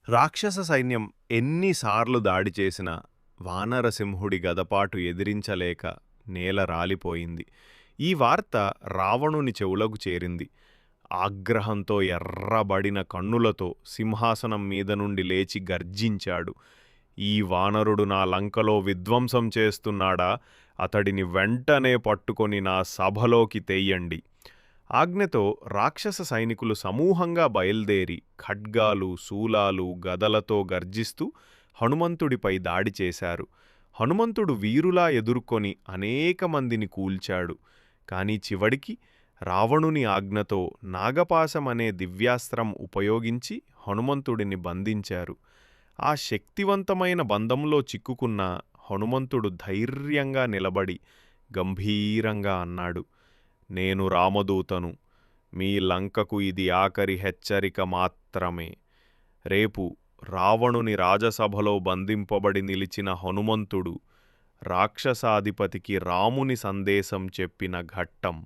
రాక్షస సైన్యం ఎన్నిసార్లు దాడి చేసినా వానరసింహుడి గదపాటు ఎదిరించలేక నేల రాలిపోయింది. ఈ వార్త రావణుని చెవులకు చేరింది. ఆగ్రహంతో ఎర్రబడిన కన్నులతో సింహాసనం మీద నుండి లేచి గర్జించాడు. ఈ వానరుడు నా లంకలో విధ్వంసం చేస్తున్నాడా? అతడిని వెంటనే పట్టుకొని నా సభలోకి తెయ్యండి. ఆజ్ఞతో రాక్షస సైనికులు సమూహంగా బయల్దేరి ఖడ్గాలు, శూలాలు, గదలతో గర్జిస్తూ హనుమంతుడిపై దాడి చేశారు. హనుమంతుడు వీరులా ఎదుర్కొని అనేక మందిని కూల్చాడు. కాని చివడికి రావణుని ఆజ్ఞతో నాగపాశమనే దివ్యాస్త్రం ఉపయోగించి హనుమంతుడిని బంధించారు. ఆ శక్తివంతమైన బంధంలో చిక్కుకున్న హనుమంతుడు ధైర్యంగా నిలబడి గంభీరంగా అన్నాడు, నేను రామదూతను. మీ లంకకు ఇది ఆఖరి హెచ్చరిక మాత్రమే. రేపు రావణుని రాజసభలో బంధింపబడి నిలిచిన హనుమంతుడు రాక్షసాధిపతికి రాముని సందేశం చెప్పిన ఘట్టం.